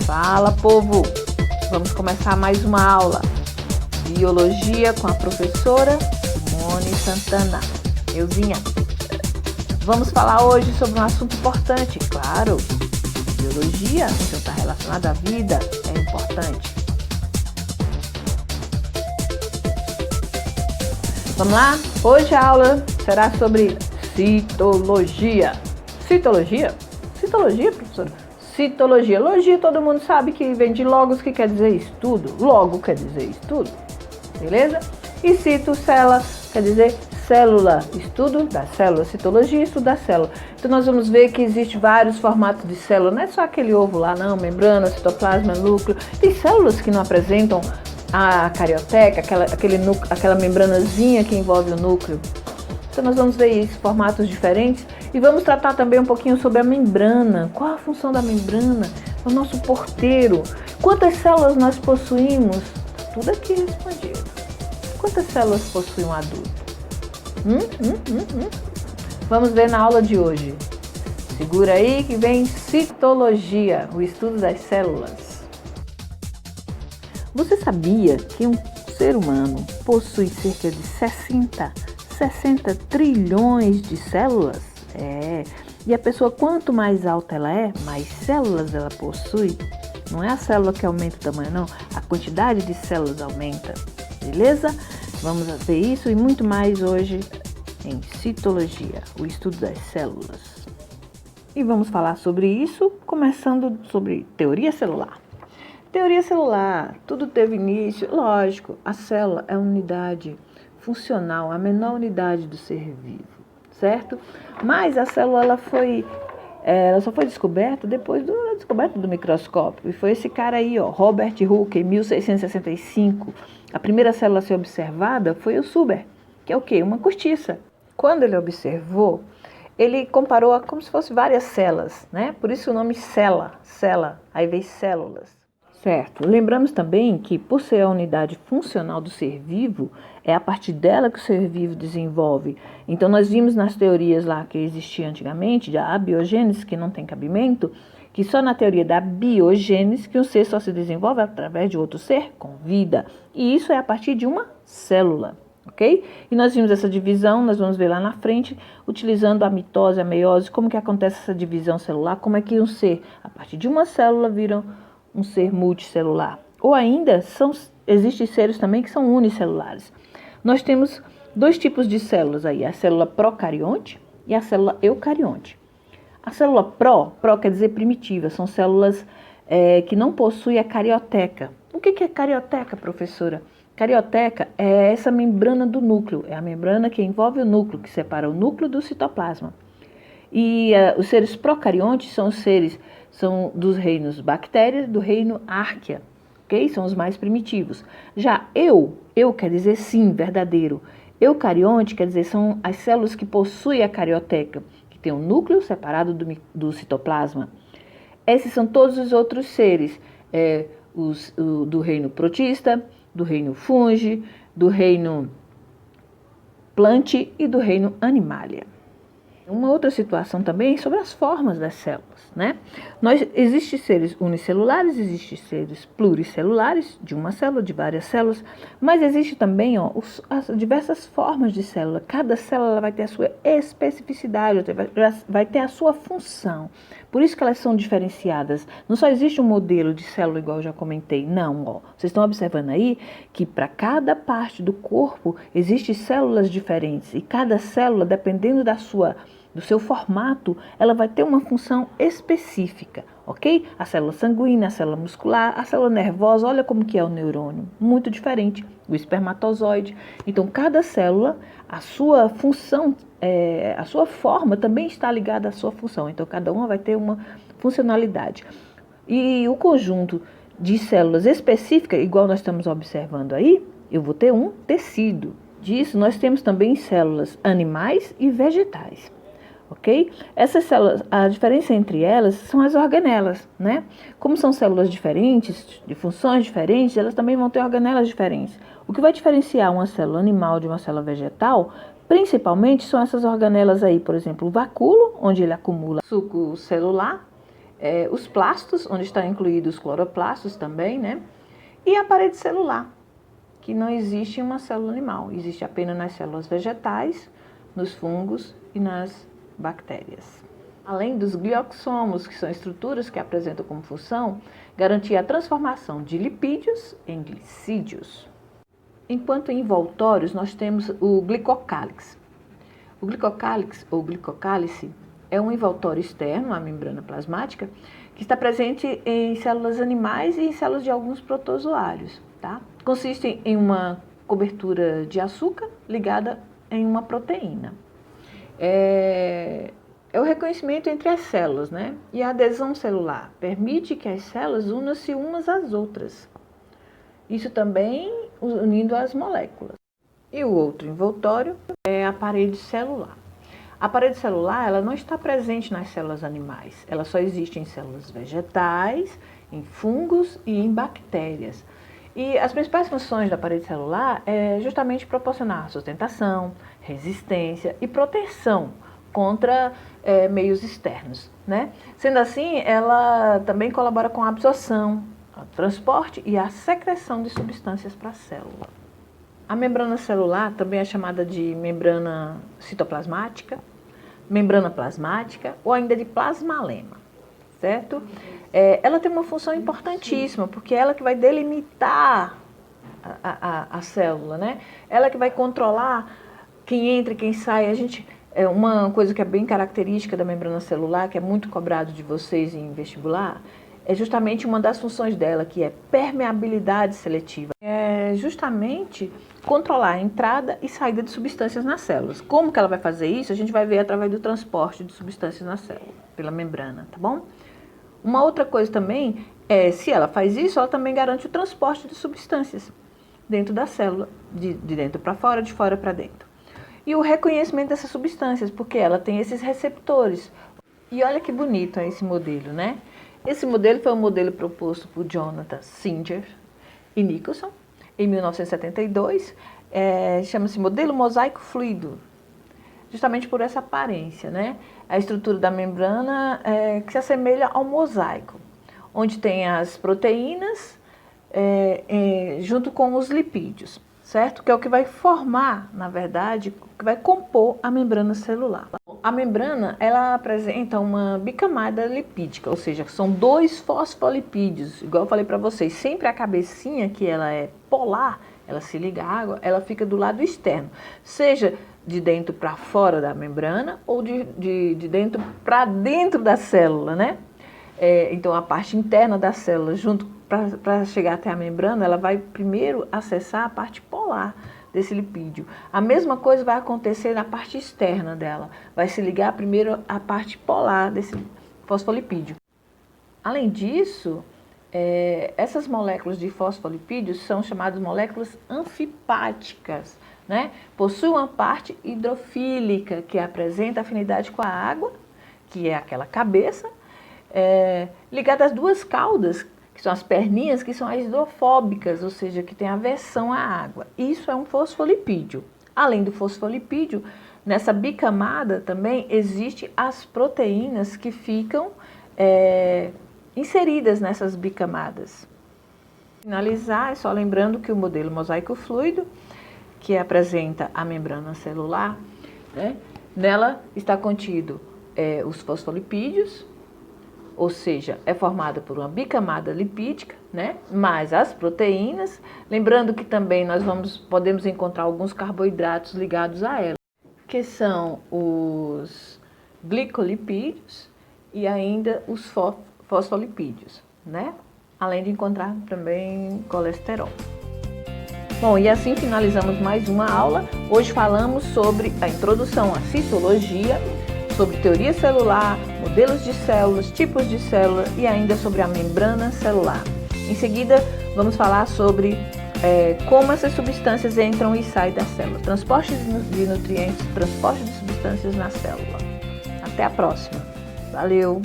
Fala, povo! Vamos começar mais uma aula. Biologia com a professora Simone Santana. Euzinha. Vamos falar hoje sobre um assunto importante, claro. Biologia, então está relacionada à vida, é importante. Vamos lá? Hoje a aula será sobre citologia. Citologia? Citologia, professora? Citologia. Logia todo mundo sabe que vem de logos, que quer dizer estudo. Logo quer dizer estudo. Beleza? E cito, célula, quer dizer célula. Estudo da célula. Citologia, estudo da célula. Então nós vamos ver que existe vários formatos de célula. Não é só aquele ovo lá, não. Membrana, citoplasma, núcleo. Tem células que não apresentam a carioteca, aquela membranazinha que envolve o núcleo. Então nós vamos ver esses formatos diferentes e vamos tratar também um pouquinho sobre a membrana. Qual a função da membrana? É o nosso porteiro. Quantas células nós possuímos? Tudo aqui respondido. Quantas células possui um adulto? Vamos ver na aula de hoje. Segura aí que vem citologia, o estudo das células. Você sabia que um ser humano possui cerca de 60 trilhões de células? E a pessoa, quanto mais alta ela é, mais células ela possui. Não é a célula que aumenta o tamanho, não. A quantidade de células aumenta. Beleza? Vamos ver isso e muito mais hoje em citologia, o estudo das células. E vamos falar sobre isso, começando sobre teoria celular. Teoria celular, tudo teve início, lógico, a célula é a unidade funcional, a menor unidade do ser vivo, certo? Mas a célula ela só foi descoberta depois da descoberta do microscópio. E foi esse cara aí, Robert Hooke, em 1665. A primeira célula a ser observada foi o Suber, que é o quê? Uma cortiça. Quando ele observou, ele comparou como se fosse várias células, né? Por isso o nome cela, aí vem células. Certo. Lembramos também que, por ser a unidade funcional do ser vivo, é a partir dela que o ser vivo desenvolve. Então, nós vimos nas teorias lá que existia antigamente, da abiogênese, que não tem cabimento, que só na teoria da biogênese que um ser só se desenvolve através de outro ser com vida. E isso é a partir de uma célula, ok? E nós vimos essa divisão, nós vamos ver lá na frente, utilizando a mitose, a meiose, como que acontece essa divisão celular, como é que um ser, a partir de uma célula, vira um ser multicelular. Ou ainda, existem seres também que são unicelulares. Nós temos dois tipos de células aí, a célula procarionte e a célula eucarionte. A célula pró quer dizer primitiva, são células que não possuem a carioteca. O que é carioteca, professora? Carioteca é essa membrana do núcleo, é a membrana que envolve o núcleo, que separa o núcleo do citoplasma. E os seres procariontes são dos reinos bactérias e do reino árquea, ok? São os mais primitivos. Já eu quer dizer sim, verdadeiro. Eucarionte quer dizer são as células que possuem a carioteca, que tem um núcleo separado do citoplasma. Esses são todos os outros seres, do reino protista, do reino fungi, do reino plante e do reino animalia. Uma outra situação também sobre as formas das células, né? Existem seres unicelulares, existem seres pluricelulares, de uma célula, de várias células, mas existe também as diversas formas de célula. Cada célula vai ter a sua especificidade, vai ter a sua função. Por isso que elas são diferenciadas. Não só existe um modelo de célula igual eu já comentei, não. Vocês estão observando aí que para cada parte do corpo existem células diferentes e cada célula, dependendo do seu formato, ela vai ter uma função específica, ok? A célula sanguínea, a célula muscular, a célula nervosa, olha como que é o neurônio, muito diferente, o espermatozoide. Então, cada célula, a sua função, a sua forma também está ligada à sua função, então cada uma vai ter uma funcionalidade. E o conjunto de células específicas, igual nós estamos observando aí, eu vou ter um tecido. Disso, nós temos também células animais e vegetais. Ok? Essas células, a diferença entre elas são as organelas, né? Como são células diferentes, de funções diferentes, elas também vão ter organelas diferentes. O que vai diferenciar uma célula animal de uma célula vegetal, principalmente, são essas organelas aí, por exemplo, o vacúolo, onde ele acumula suco celular, os plastos, onde estão incluídos os cloroplastos também, né? E a parede celular, que não existe em uma célula animal, existe apenas nas células vegetais, nos fungos e nas bactérias. Além dos glioxomos, que são estruturas que apresentam como função garantir a transformação de lipídios em glicídios. Enquanto envoltórios, nós temos o glicocálix. O glicocálix ou glicocálice é um envoltório externo à membrana plasmática que está presente em células animais e em células de alguns protozoários. Tá? Consiste em uma cobertura de açúcar ligada em uma proteína. É o reconhecimento entre as células, né? E a adesão celular permite que as células unam-se umas às outras. Isso também unindo as moléculas. E o outro envoltório é a parede celular. A parede celular, ela não está presente nas células animais. Ela só existe em células vegetais, em fungos e em bactérias. E as principais funções da parede celular é justamente proporcionar sustentação, resistência e proteção contra meios externos, né? Sendo assim, ela também colabora com a absorção, o transporte e a secreção de substâncias para a célula. A membrana celular também é chamada de membrana citoplasmática, membrana plasmática ou ainda de plasmalema, certo? Ela tem uma função importantíssima, porque é ela que vai delimitar a célula, né? Ela que vai controlar quem entra e quem sai. Uma coisa que é bem característica da membrana celular, que é muito cobrado de vocês em vestibular, é justamente uma das funções dela, que é permeabilidade seletiva. É justamente controlar a entrada e saída de substâncias nas células. Como que ela vai fazer isso? A gente vai ver através do transporte de substâncias na célula, pela membrana, tá bom? Uma outra coisa também é, se ela faz isso, ela também garante o transporte de substâncias dentro da célula, de dentro para fora, de fora para dentro. E o reconhecimento dessas substâncias, porque ela tem esses receptores. E olha que bonito esse modelo, né? Esse modelo foi um modelo proposto por Jonathan Singer e Nicholson, em 1972. Chama-se modelo mosaico fluido, justamente por essa aparência, né? A estrutura da membrana que se assemelha ao mosaico, onde tem as proteínas junto com os lipídios, certo? Que é o que vai formar, na verdade, o que vai compor a membrana celular. A membrana, ela apresenta uma bicamada lipídica, ou seja, são 2 fosfolipídios, igual eu falei para vocês, sempre a cabecinha, que ela é polar, ela se liga à água, ela fica do lado externo, seja de dentro para fora da membrana ou de dentro para dentro da célula, né? Então, a parte interna da célula, junto para chegar até a membrana, ela vai primeiro acessar a parte polar desse lipídio. A mesma coisa vai acontecer na parte externa dela, vai se ligar primeiro à parte polar desse fosfolipídio. Além disso, essas moléculas de fosfolipídios são chamadas moléculas anfipáticas, né? Possuem uma parte hidrofílica que apresenta afinidade com a água, que é aquela cabeça, ligada às 2 caudas, que são as perninhas, que são as hidrofóbicas, ou seja, que tem aversão à água. Isso é um fosfolipídio. Além do fosfolipídio, nessa bicamada também existem as proteínas que ficam inseridas nessas bicamadas. Finalizar, é só lembrando que o modelo mosaico fluido, que apresenta a membrana celular, né, nela está contido os fosfolipídios, ou seja, é formada por uma bicamada lipídica, né? Mais as proteínas, lembrando que também nós podemos encontrar alguns carboidratos ligados a ela, que são os glicolipídios e ainda os fosfolipídios, né? Além de encontrar também colesterol. Bom, e assim finalizamos mais uma aula. Hoje falamos sobre a introdução à citologia, sobre teoria celular, modelos de células, tipos de célula e ainda sobre a membrana celular. Em seguida, vamos falar sobre como essas substâncias entram e saem da célula, transporte de nutrientes, transporte de substâncias na célula. Até a próxima. Valeu!